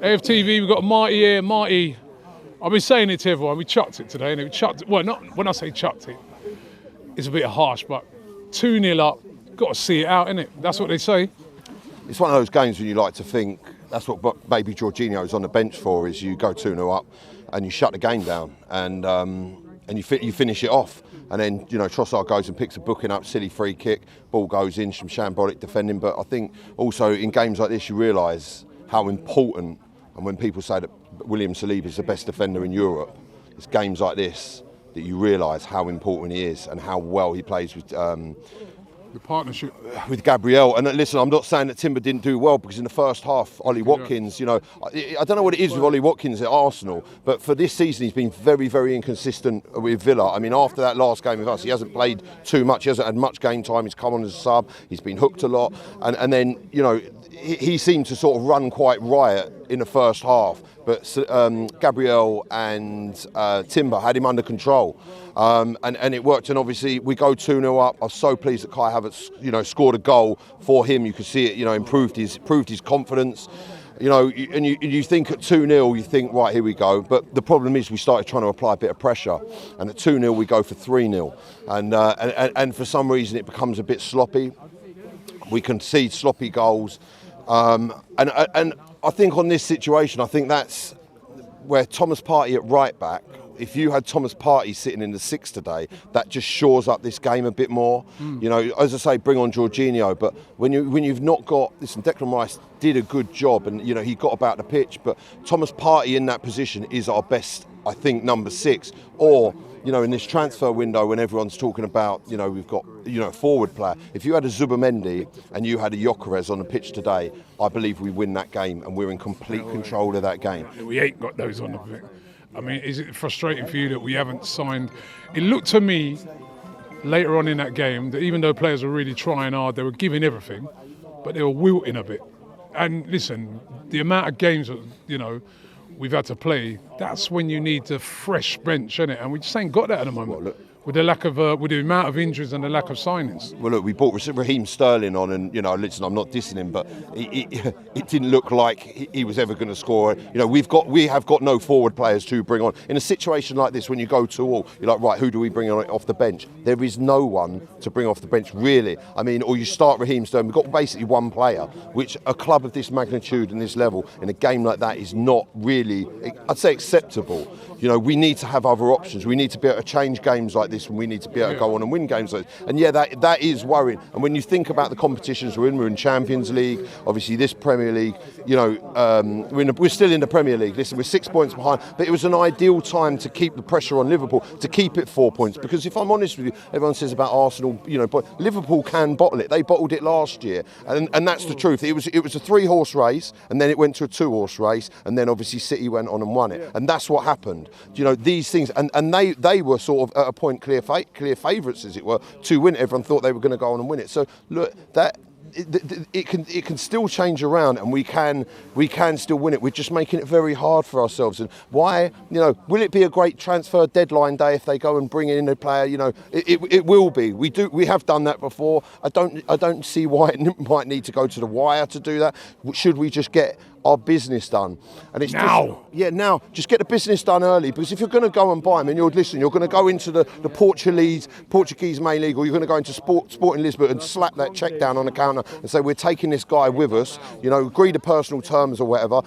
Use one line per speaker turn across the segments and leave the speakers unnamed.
AFTV, we've got Marty here. Marty, I've been saying it to everyone, we chucked it today, and we chucked it. Well, not when I say chucked it, it's a bit harsh, but 2-0 up, got to see it out, innit? That's what they say.
It's one of those games when you like to think, that's what maybe Jorginho's on the bench for, is you go 2-0 up and you shut the game down and you finish it off. And then, you know, Trossard goes and picks a booking up, silly free kick, ball goes in, some shambolic defending. But I think also in games like this, you realise how important, and when people say that William Saliba is the best defender in Europe, it's games like this that you realise how important he is and how well he plays with
the partnership
with Gabriel. And listen, I'm not saying that Timber didn't do well, because in the first half, Ollie Watkins, you know, I don't know what it is with Ollie Watkins at Arsenal, but for this season he's been very, very inconsistent with Villa. I mean, after that last game with us, he hasn't played too much, he hasn't had much game time, he's come on as a sub, he's been hooked a lot, and then, you know, he seemed to sort of run quite riot in the first half, but Gabriel and Timber had him under control, and it worked. And obviously we go 2-0 up. I'm so pleased that Kai Havertz, you know, scored a goal for him. You could see it, you know, improved his confidence. You know, and you think at 2-0, you think, right, here we go. But the problem is we started trying to apply a bit of pressure, and at 2-0 we go for 3-0, and for some reason it becomes a bit sloppy. We concede sloppy goals, and I think on this situation, I think that's where Thomas Partey at right back, if you had Thomas Partey sitting in the 6 today, that just shores up this game a bit more. You know, as I say, bring on Jorginho, but when you've not got, listen, Declan Rice did a good job, and you know he got about the pitch, but Thomas Partey in that position is our best, I think, number 6. Or, you know, in this transfer window, when everyone's talking about, you know, we've got, you know, a forward player. If you had a Zubimendi and you had a Gyökeres on the pitch today, I believe we win that game, and we're in complete control of that game.
We ain't got those on the pitch. I mean, is it frustrating for you that we haven't signed? It looked to me later on in that game that even though players were really trying hard, they were giving everything, but they were wilting a bit. And listen, the amount of games that, you know, we've had to play, that's when you need the fresh bench, isn't it? And we just ain't got that at the moment.
Well, look,
with the lack of, with the amount of injuries and the lack of signings.
Well, look, we brought Raheem Sterling on, and you know, listen, I'm not dissing him, but it didn't look like he was ever going to score. You know, we have got no forward players to bring on. In a situation like this, when you go to all, you're like, right, who do we bring on off the bench? There is no one to bring off the bench, really. I mean, or you start Raheem Sterling. We've got basically one player, which a club of this magnitude and this level in a game like that is not really, I'd say, acceptable. You know, we need to have other options. We need to be able to change games like this, and we need to be able to go on and win games like this. And yeah, that is worrying. And when you think about the competitions we're in Champions League, obviously this Premier League, you know, we're still in the Premier League. Listen, we're 6 points behind, but it was an ideal time to keep the pressure on Liverpool, to keep it 4 points. Because if I'm honest with you, everyone says about Arsenal, you know, but Liverpool can bottle it. They bottled it last year, and that's the truth. It was a 3-horse race, and then it went to a 2-horse race, and then obviously City went on and won it, and that's what happened. You know, these things, and they were sort of at a point clear favourites, as it were, to win it. Everyone thought they were going to go on and win it. So look, that it can still change around, and we can still win it. We're just making it very hard for ourselves. And why? You know, will it be a great transfer deadline day if they go and bring in a player? You know, it will be. We have done that before. I don't see why it might need to go to the wire to do that. Should we just get our business done? And it's
now.
Now. Just get the business done early, because if you're going to go and buy him, and you're going to go into the Portuguese main league, or you're going to go into Sporting Lisbon and slap that check down on the counter and say, we're taking this guy with us, you know, agree to personal terms or whatever,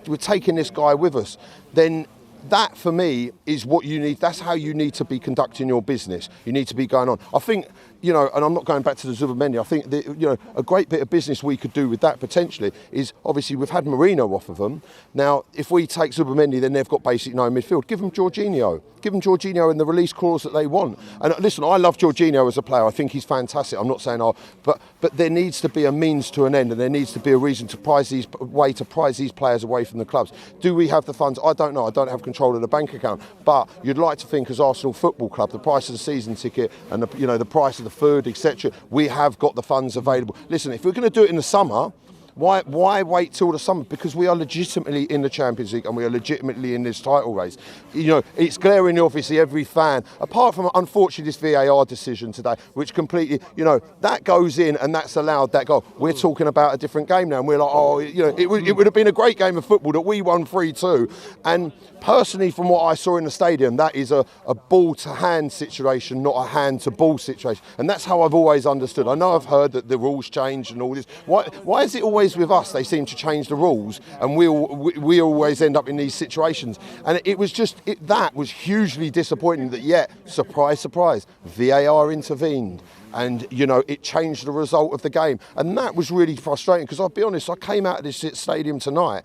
we're taking this guy with us, then that for me is what you need. That's how you need to be conducting your business. You need to be going on. I think, you know, and I'm not going back to the Zubimendi, I think that, you know, a great bit of business we could do with that potentially is, obviously we've had Marino off of them. Now, if we take Zubimendi, then they've got basically no midfield. Give them Jorginho. Give them Jorginho in the release clause that they want. And listen, I love Jorginho as a player. I think he's fantastic. I'm not saying, but there needs to be a means to an end, and there needs to be a reason to prize these players away from the clubs. Do we have the funds? I don't know. I don't have control of the bank account. But you'd like to think, as Arsenal Football Club, the price of the season ticket and the price of the food, etc., we have got the funds available. Listen, if we're going to do it in the summer, Why wait till the summer? Because we are legitimately in the Champions League and we are legitimately in this title race. You know, it's glaring obviously every fan, apart from unfortunately this VAR decision today, which completely, you know, that goes in and that's allowed that goal. We're talking about a different game now, and we're like, oh, you know, it would have been a great game of football that we won 3-2. And personally, from what I saw in the stadium, that is a ball to hand situation, not a hand to ball situation. And that's how I've always understood. I know I've heard that the rules change and all this. Why is it always with us they seem to change the rules and we always end up in these situations? And it was just, that was hugely disappointing that yet, surprise, surprise, VAR intervened. And, you know, it changed the result of the game. And that was really frustrating because I'll be honest, I came out of this stadium tonight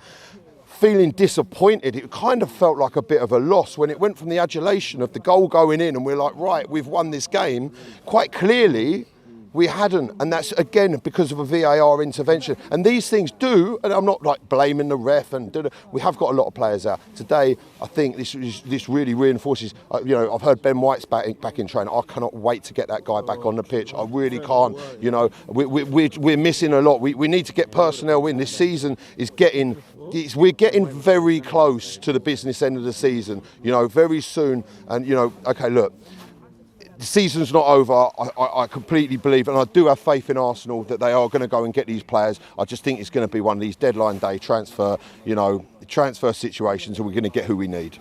feeling disappointed. It kind of felt like a bit of a loss when it went from the adulation of the goal going in and we're like, right, we've won this game. Quite clearly, we hadn't, and that's again because of a VAR intervention. And these things do, and I'm not like blaming the ref, and we have got a lot of players out today. I think this really reinforces. You know, I've heard Ben White's back in training. I cannot wait to get that guy back on the pitch. I really can't. You know, we're missing a lot. We need to get personnel in. This season is getting. We're getting very close to the business end of the season. You know, very soon. And you know, okay, look. The season's not over. I completely believe, and I do have faith in Arsenal that they are going to go and get these players. I just think it's going to be one of these deadline day transfer situations, and we're going to get who we need.